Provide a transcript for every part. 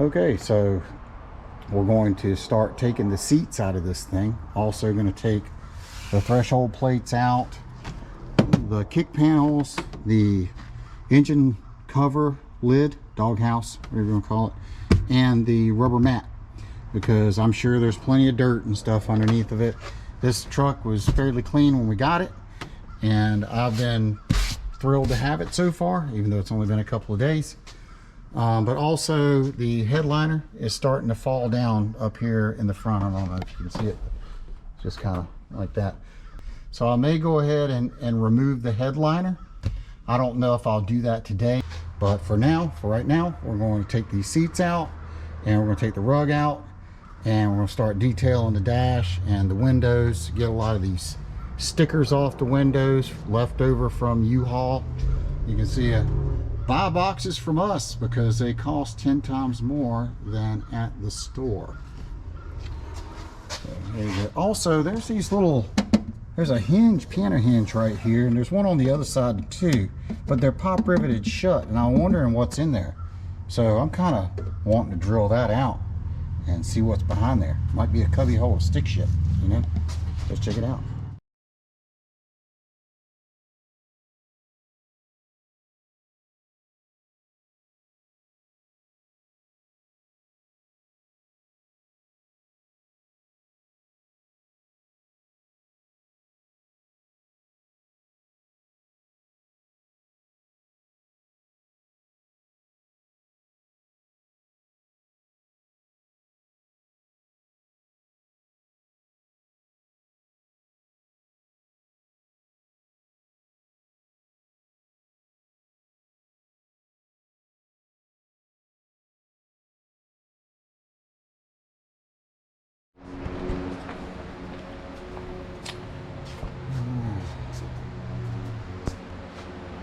Okay, so we're going to start taking the seats out of this thing. Also going to take the threshold plates out, the kick panels, the engine cover lid, doghouse, whatever you want to call it, and the rubber mat, because I'm sure there's plenty of dirt and stuff underneath of it. This truck was fairly clean when we got it, and I've been thrilled to have it so far, even though it's only been a couple of days. But also the headliner is starting to fall down up here in the front. I don't know if you can see it, just kind of like that. So I may go ahead and remove the headliner. I don't know if I'll do that today, but for right now, we're going to take these seats out, and we're going to take the rug out, and we're going to start detailing the dash and the windows, get a lot of these stickers off the windows left over from U-Haul. You can see buy boxes from us because they cost 10 times more than at the store. So there you go. Also, there's these little, there's a hinge, piano hinge right here, and there's one on the other side too, but they're pop riveted shut, and I'm wondering what's in there. So I'm kind of wanting to drill that out and see what's behind there. Might be a cubby hole of stick shit, you know? Let's check it out.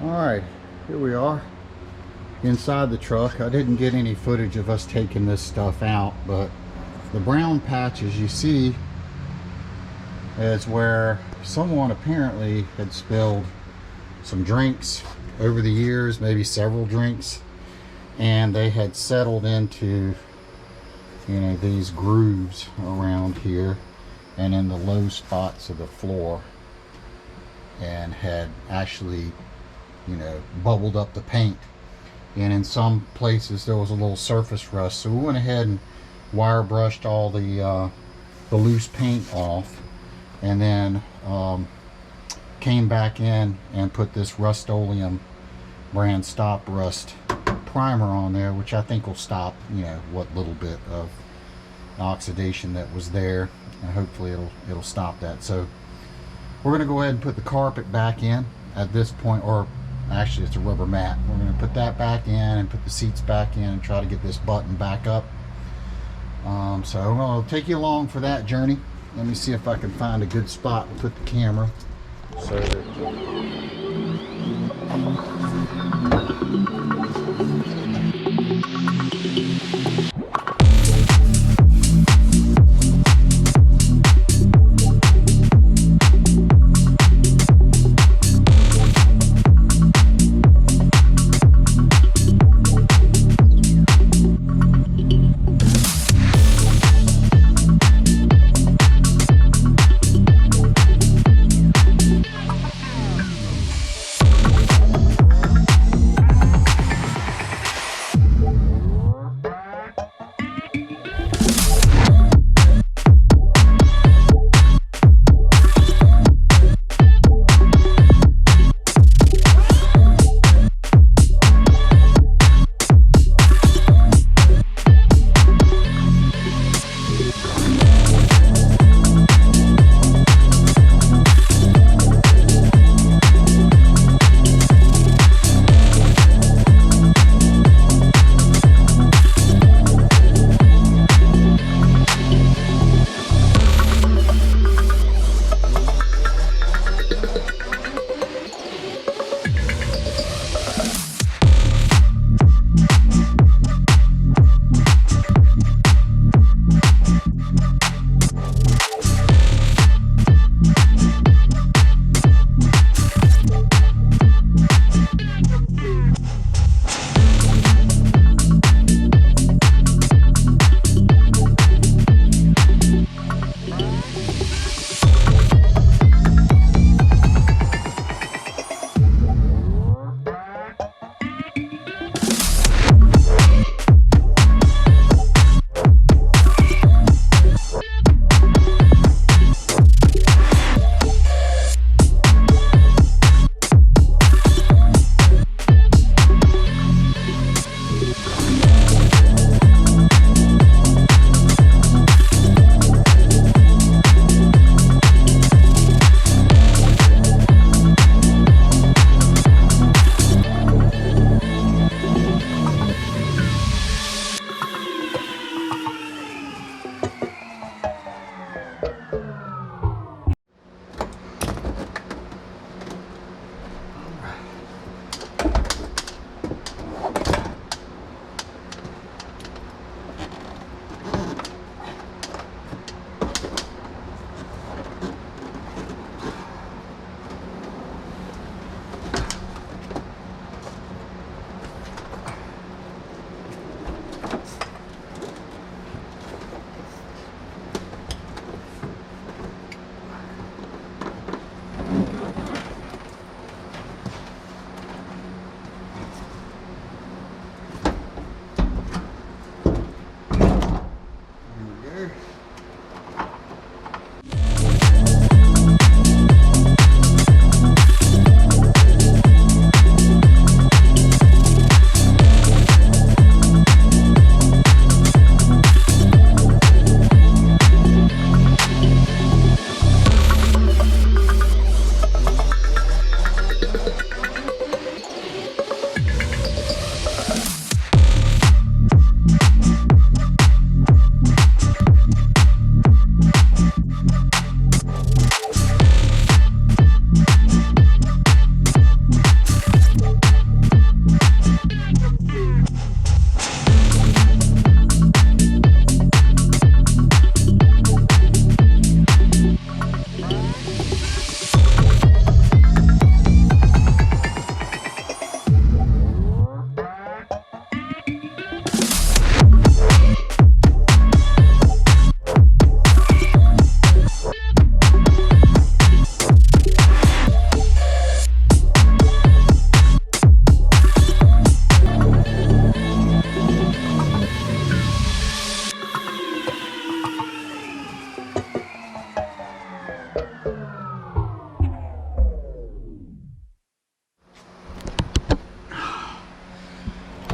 All right, here we are inside the truck. I didn't get any footage of us taking this stuff out, but the brown patches you see is where someone apparently had spilled some drinks over the years, maybe several drinks, and they had settled into, you know, these grooves around here and in the low spots of the floor, and had actually, you know, bubbled up the paint, and in some places there was a little surface rust. So we went ahead and wire brushed all the loose paint off, and then came back in and put this Rust-Oleum brand Stop Rust primer on there, which I think will stop, you know, what little bit of oxidation that was there, and hopefully it'll stop that. So we're going to go ahead and put the carpet back in at this point, or actually it's a rubber mat. We're going to put that back in and put the seats back in and try to get this button back up. So I'm going to take you along for that journey. Let me see if I can find a good spot to put the camera so that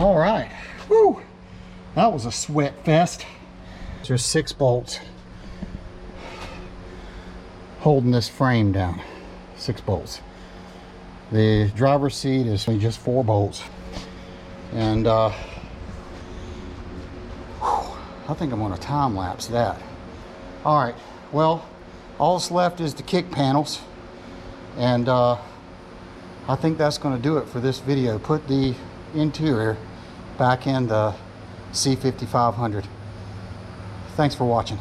All right, whew, that was a sweat fest. There's 6 bolts holding this frame down. 6 bolts. The driver's seat is just 4 bolts, and I think I'm going to time lapse that. All right, well, all that's left is the kick panels, and I think that's going to do it for this video. Put the interior back in the C5500. Thanks for watching.